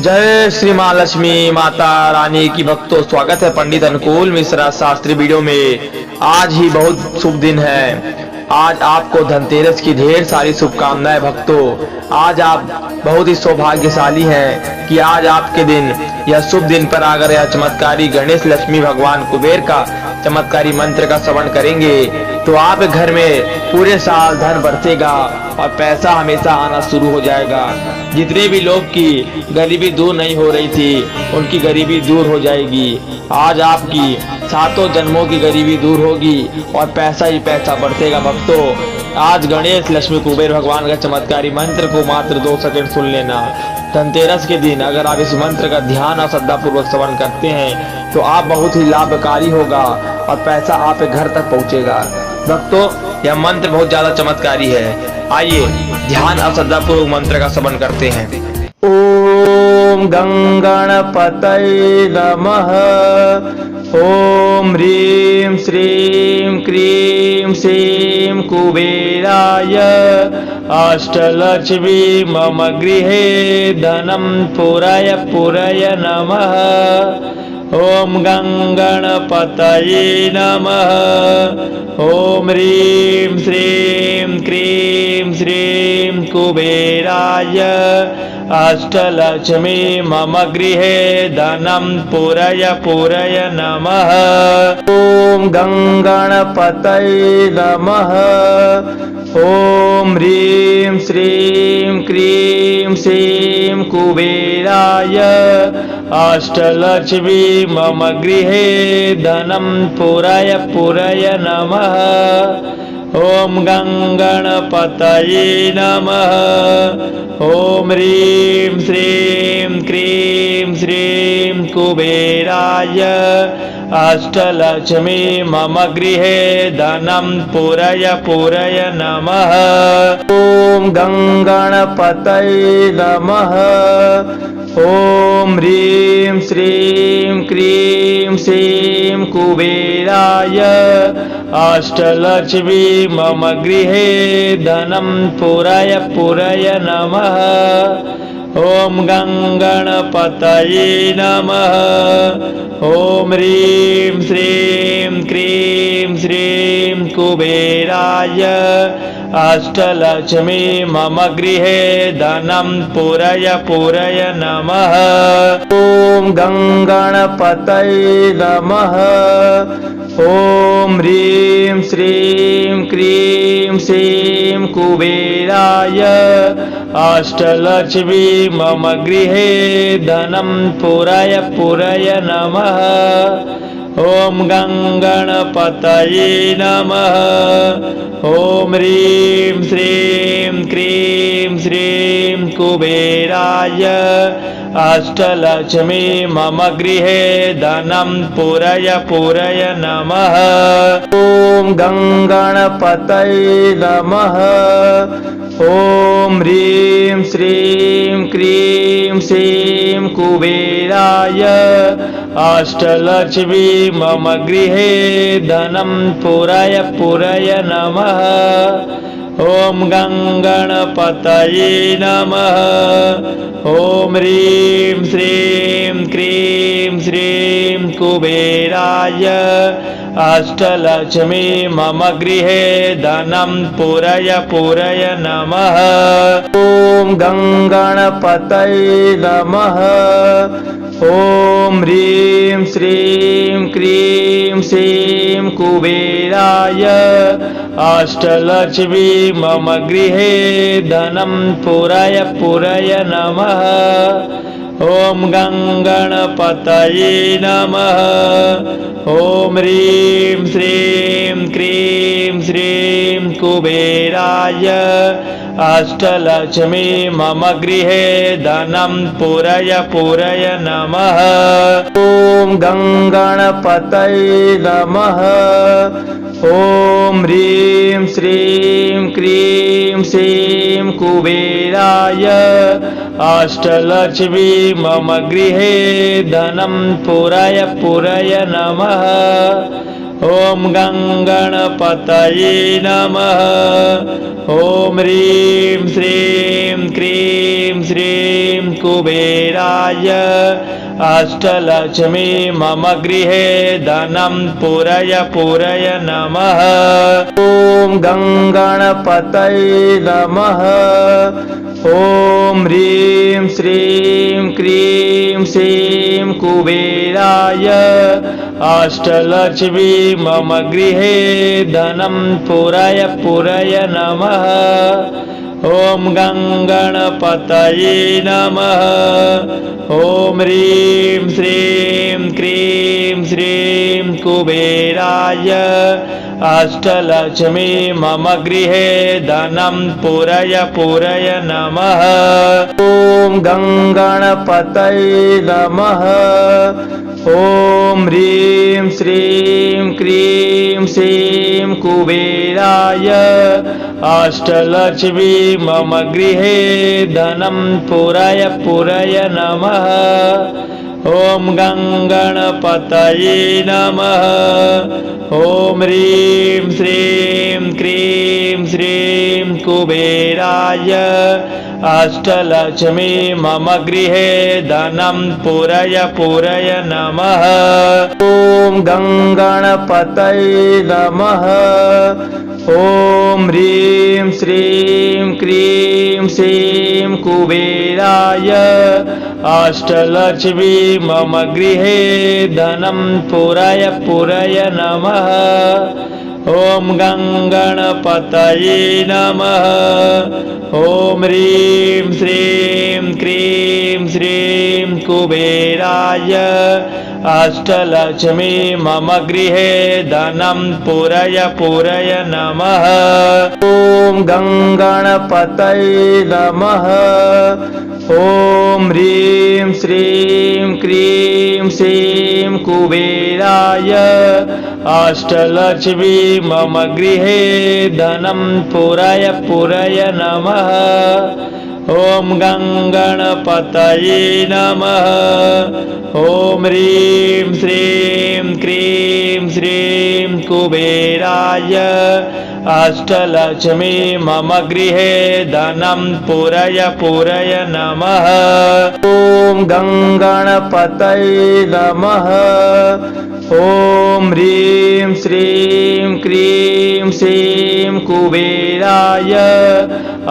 जय श्री महालक्ष्मी माता रानी की भक्तों, स्वागत है पंडित अनुकूल मिश्रा शास्त्री वीडियो में। आज ही बहुत शुभ दिन है। आज आपको धनतेरस की ढेर सारी शुभकामनाएं भक्तों। आज आप बहुत ही सौभाग्यशाली हैं कि आज आपके दिन यह शुभ दिन पर अगर यह चमत्कारी गणेश लक्ष्मी भगवान कुबेर का चमत्कारी मंत्र का श्रवण करेंगे तो आप घर में पूरे साल धन बरसेगा और पैसा हमेशा आना शुरू हो जाएगा। जितने भी लोग की गरीबी दूर नहीं हो रही थी उनकी गरीबी दूर हो जाएगी। आज आपकी सातों जन्मों की गरीबी दूर होगी और पैसा ही पैसा बरसेगा भक्तों। आज गणेश लक्ष्मी कुबेर भगवान का चमत्कारी मंत्र को मात्र 2 सेकंड सुन लेना। धनतेरस के दिन अगर आप इस मंत्र का ध्यान और श्रद्धापूर्वक श्रवण करते हैं तो आप बहुत ही लाभकारी होगा और पैसा आपके घर तक पहुंचेगा। भक्तों, यह मंत्र बहुत ज्यादा चमत्कारी है। आइए ध्यान और श्रद्धापूर्वक मंत्र का श्रवण करते हैं। ओम गंगणपतये नमः। ओम ह्रीं श्रीं क्रीं श्रीं कुबेराय अष्टलक्ष्मी मम गृहे धनं पुरय पुरय नमः। ओम गंगणपतये नमः। ओम ह्रीं श्रीं क्रीं श्रीं कुबेराय अष्टलक्ष्मी मम गृहे धनं पुरय पुरय नमः। ओम गंगणपतये नमः। ओम ह्रीं श्रीं क्रीं श्रीं कुबेराय अष्टलक्ष्मी मम गृहे धनं पुरय पुरय नमः। ओम गंगणपतये नमः। ओम ह्रीं श्रीं क्रीं श्रीं कुबेराय अष्टलक्ष्मी मम गृहे धनं पुरय पुरय नमः। ओम गंगणपतये नमः। ओम ह्रीं श्रीं क्रीं श्रीं कुबेराय अष्टलक्ष्मी मम गृहे धनं पुरय पुरय नमः। ओम गंगणपतये नमः। ओम ह्रीं श्रीं क्रीं श्रीं कुबेराय अष्टलक्ष्मी मम गृहे धनं पुरय पुरय नमः। ओम गंगणपतये नमः। ओम ह्रीं श्रीं क्रीं श्रीं कुबेराय अष्टलक्ष्मी मम गृहे धनं पुरय पुरय नमः। ओम गंगणपतये नमः। ओम ह्रीं श्रीं क्रीं श्रीं कुबेराय अष्टलक्ष्मी मम गृहे धनं पुरय पुरय नमः। ओम गंगणपतये नमः। ओम ह्रीं श्रीं क्रीं श्रीं कुबेराय अष्टलक्ष्मी मम गृहे धनं पुरय पुरय नमः। ओम गंगणपतये नमः। ओम ह्रीं श्रीं क्रीं श्रीं कुबेराय अष्टलक्ष्मी मम गृहे धनं पुरय पुरय नमः। ओम गंगणपतये नमः। ओम ह्रीं श्रीं क्रीं श्रीं कुबेराय अष्टलक्ष्मी मम गृहे धनं पुरय पुरय नमः। ओम गंगणपतये नमः। ओम ह्रीं श्रीं क्रीं श्रीं कुबेराय अष्टलक्ष्मी मम गृहे धनं पुरय पुरय नमः। ओम गंगणपतये नमः। ओम ह्रीं श्रीं क्रीं श्रीं कुबेराय अष्टलक्ष्मी मम गृहे धनं पुरय पुरय नमः। ॐ गङ्गणपतये नमः। ॐ ह्रीं श्रीं क्रीं श्रीं कुबेराय अष्टलक्ष्मी मम गृहे धनं पूरय पूरय नमः। ॐ गङ्गणपतये नमः। ॐ ह्रीं श्रीं क्रीं श्रीं कुबेराय अष्टलक्ष्मी मम गृहे धनं पूरय पूरय नमः। ॐ गङ्गणपतये नमः। ॐ ह्रीं श्रीं क्रीं श्रीं कुबेराय अष्टलक्ष्मी मम गृहे धनं पूरय पूरय नमः। ॐ गङ्गणपतये नमः। ॐ ह्रीं श्रीं क्रीं श्रीं कुबेराय अष्टलक्ष्मी मम गृहे धनं पूरय पूरय नमः। ॐ गङ्गणपतये नमः। ॐ ह्रीं श्रीं क्रीं श्रीं कुबेराय अष्टलक्ष्मी मम गृहे धनं पूरय पूरय नमः। ॐ गङ्गणपतये नमः। ॐ ह्रीं श्रीं क्रीं श्रीं कुबेराय अष्टलक्ष्मी मम गृहे धनं पूरय पूरय नमः। ॐ गङ्गणपतये नमः। ॐ ह्रीं श्रीं क्रीं श्रीं कुबेराय अष्टलक्ष्मी मम गृहे धनं पूरय पूरय नमः। ॐ गङ्गणपतये नमः। ॐ ह्रीं श्रीं क्रीं श्रीं कुबेराय अष्टलक्ष्मी मम गृहे धनं पूरय पूरय नमः। ॐ गङ्गणपतये नमः। ॐ ह्रीं श्रीं क्रीं श्रीं कुबेराय अष्टलक्ष्मी मम गृहे धनं पूरय पूरय नमः। ॐ गङ्गणपतये नमः। ॐ ह्रीं श्रीं क्रीं श्रीं कुबेराय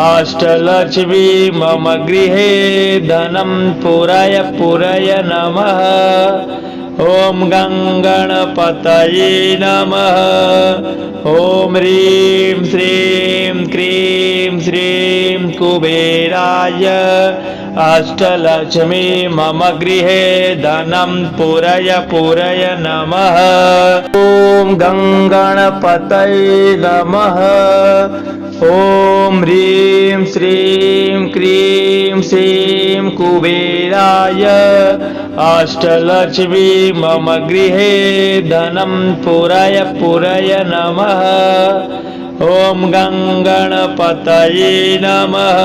अष्टलक्ष्मी मम गृहे धनं पूरय पूरय नमः। ॐ गङ्गणपतये नमः। ॐ ह्रीं श्रीं क्रीं श्रीं कुबेराय अष्टलक्ष्मी मम गृहे धनं पूरय पूरय नमः। ॐ गङ्गणपतये नमः। ॐ ह्रीं श्रीं क्रीं श्रीं कुबेराय अष्टलक्ष्मी मम गृहे धनं पूरय पूरय नमः। ॐ गङ्गणपतये नमः।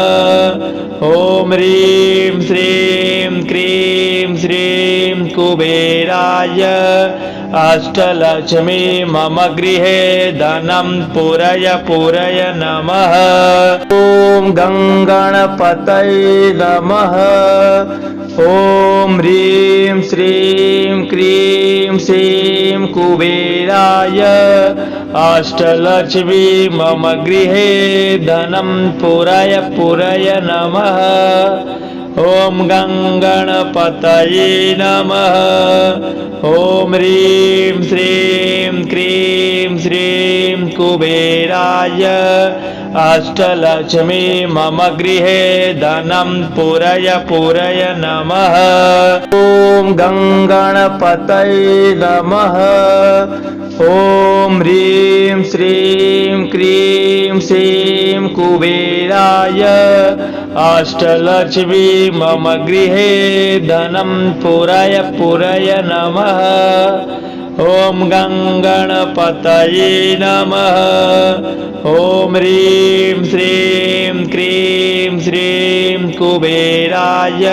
ॐ ह्रीं श्रीं क्रीं श्रीं कुबेराय अष्टलक्ष्मी मम गृहे धनं पूरय पूरय नमः। ॐ गङ्गणपतये नमः। ॐ ह्रीं श्रीं क्रीं श्रीं कुबेराय अष्टलक्ष्मी मम गृहे धनं पूरय पूरय नमः। ॐ गङ्गणपतये नमः। ॐ ह्रीं श्रीं क्रीं श्रीं कुबेराय अष्टलक्ष्मी मम गृहे धनं पूरय पूरय नमः। ॐ गङ्गणपतये नमः। ॐ ह्रीं श्रीं क्रीं श्रीं कुबेराय अष्टलक्ष्मी मम गृहे धनं पूरय पूरय नमः। ॐ गङ्गणपतये नमः। ॐ ह्रीं श्रीं क्रीं श्रीं कुबेराय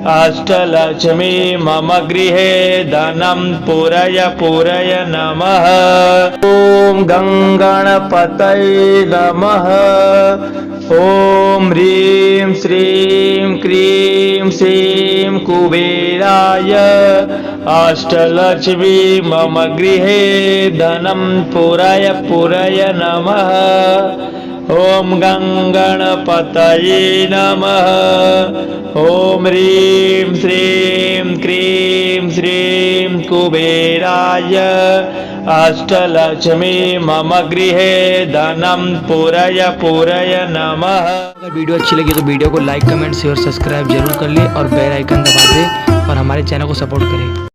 अष्टलक्ष्मी मम गृहे धनं पूरय पूरय नमः। ॐ गङ्गणपतये नमः। ॐ ह्रीं श्रीं क्रीं श्रीं कुबेराय अष्टलक्ष्मी मम गृहे धनं पूरय पूरय नमः। ॐ गङ्गणपतये नमः। ॐ ह्रीं श्रीं क्रीं श्रीं कुबेराय अष्टलक्ष्मी मम गृहे धनं पूरय पूरय नमः। अगर वीडियो अच्छी लगी तो वीडियो को लाइक कमेंट शेयर सब्सक्राइब जरूर कर ले और बेल आइकन दबा दे और हमारे चैनल को सपोर्ट करें।